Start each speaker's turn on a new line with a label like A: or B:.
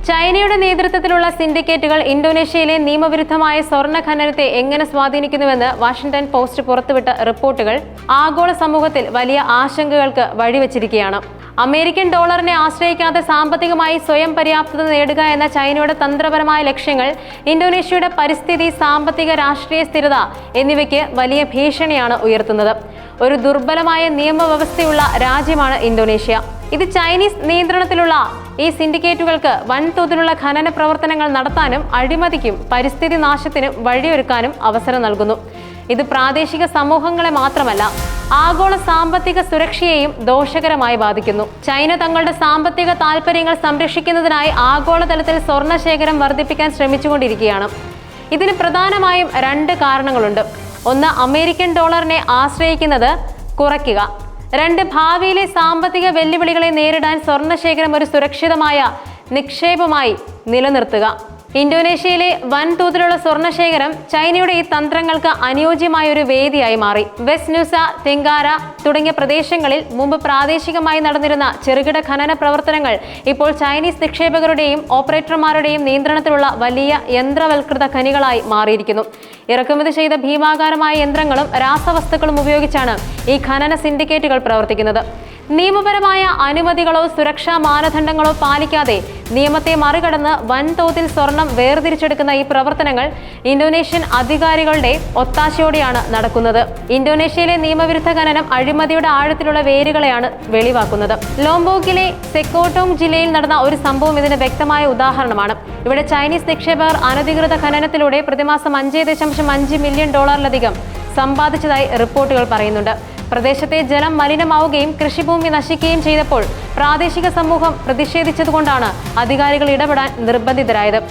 A: ചൈനയുടെ നേതൃത്വത്തിലുള്ള സിൻഡിക്കേറ്റുകൾ ഇന്തോനേഷ്യയിലെ നിയമവിരുദ്ധമായ സ്വർണ്ണ ഖനനത്തെ എങ്ങനെ സ്വാധീനിക്കുന്നുവെന്ന് വാഷിംഗ്ടൺ പോസ്റ്റ് പുറത്തുവിട്ട റിപ്പോർട്ടുകൾ ആഗോള സമൂഹത്തിൽ വലിയ ആശങ്കകൾക്ക് വഴിവെച്ചിരിക്കുകയാണ്. അമേരിക്കൻ ഡോളറിനെ ആശ്രയിക്കാതെ സാമ്പത്തികമായി സ്വയം പര്യാപ്തത നേടുക എന്ന ചൈനയുടെ തന്ത്രപരമായ ലക്ഷ്യങ്ങൾ ഇന്തോനേഷ്യയുടെ പരിസ്ഥിതി, സാമ്പത്തിക, രാഷ്ട്രീയ സ്ഥിരത എന്നിവയ്ക്ക് വലിയ ഭീഷണിയാണ് ഉയർത്തുന്നത്. ഒരു ദുർബലമായ നിയമവ്യവസ്ഥയുള്ള രാജ്യമാണ് ഇന്തോനേഷ്യ. ഇത് ചൈനീസ് നിയന്ത്രണത്തിലുള്ള ഈ സിൻഡിക്കേറ്റുകൾക്ക് വൻതോതിലുള്ള ഖനന പ്രവർത്തനങ്ങൾ നടത്താനും അഴിമതിക്കും പരിസ്ഥിതി നാശത്തിനും വഴിയൊരുക്കാനും അവസരം നൽകുന്നു. ഇത് പ്രാദേശിക സമൂഹങ്ങളെ മാത്രമല്ല, ആഗോള സാമ്പത്തിക സുരക്ഷയെയും ദോഷകരമായി ബാധിക്കുന്നു. ചൈന തങ്ങളുടെ സാമ്പത്തിക താൽപര്യങ്ങൾ സംരക്ഷിക്കുന്നതിനായി ആഗോളതലത്തിൽ സ്വർണ്ണ ശേഖരം വർദ്ധിപ്പിക്കാൻ ശ്രമിച്ചുകൊണ്ടിരിക്കുകയാണ്. ഇതിന് പ്രധാനമായും രണ്ട് കാരണങ്ങളുണ്ട്. ഒന്ന്, അമേരിക്കൻ ഡോളറിനെ ആശ്രയിക്കുന്നത് കുറയ്ക്കുക. രണ്ട്, ഭാവിയിലെ സാമ്പത്തിക വെല്ലുവിളികളെ നേരിടാൻ സ്വർണ്ണശേഖരം ഒരു സുരക്ഷിതമായ നിക്ഷേപമായി നിലനിർത്തുക. ഇന്തോനേഷ്യയിലെ വൻതോതിലുള്ള സ്വർണ്ണശേഖരം ചൈനയുടെ ഈ തന്ത്രങ്ങൾക്ക് അനുയോജ്യമായ ഒരു വേദിയായി മാറി. വെസ്റ്റ് ന്യൂസ, തെങ്കാര തുടങ്ങിയ പ്രദേശങ്ങളിൽ മുമ്പ് പ്രാദേശികമായി നടന്നിരുന്ന ചെറുകിട ഖനന പ്രവർത്തനങ്ങൾ ഇപ്പോൾ ചൈനീസ് നിക്ഷേപകരുടെയും ഓപ്പറേറ്റർമാരുടെയും നിയന്ത്രണത്തിലുള്ള വലിയ യന്ത്രവൽകൃത ഖനികളായി മാറിയിരിക്കുന്നു. ഇറക്കുമതി ചെയ്ത ഭീമാകാരമായ യന്ത്രങ്ങളും രാസവസ്തുക്കളും ഉപയോഗിച്ചാണ് ഈ ഖനന സിൻഡിക്കേറ്റുകൾ പ്രവർത്തിക്കുന്നത്. നിയമപരമായ അനുമതികളോ സുരക്ഷാ മാനദണ്ഡങ്ങളോ പാലിക്കാതെ നിയമത്തെ മറികടന്ന് വൻതോതിൽ സ്വർണം വേർതിരിച്ചെടുക്കുന്ന ഈ പ്രവർത്തനങ്ങൾ ഇന്തോനേഷ്യൻ അധികാരികളുടെ ഒത്താശയോടെയാണ് നടക്കുന്നത്. ഇന്തോനേഷ്യയിലെ നിയമവിരുദ്ധ ഖനനം അഴിമതിയുടെ ആഴത്തിലുള്ള വേരുകളെയാണ് വെളിവാക്കുന്നത്. ലോംബോക്കിലെ സെക്കോട്ടോങ് ജില്ലയിൽ നടന്ന ഒരു സംഭവം ഇതിന് വ്യക്തമായ ഉദാഹരണമാണ്. ഇവിടെ ചൈനീസ് നിക്ഷേപകർ അനധികൃത ഖനനത്തിലൂടെ പ്രതിമാസം 5.5 മില്യൺ ഡോളറിലധികം സമ്പാദിച്ചതായി റിപ്പോർട്ടുകൾ പറയുന്നുണ്ട്. പ്രദേശത്തെ ജലം മലിനമാവുകയും കൃഷിഭൂമി നശിക്കുകയും ചെയ്തപ്പോൾ പ്രാദേശിക സമൂഹം പ്രതിഷേധിച്ചതുകൊണ്ടാണ് അധികാരികൾ ഇടപെടാൻ നിർബന്ധിതരായത്.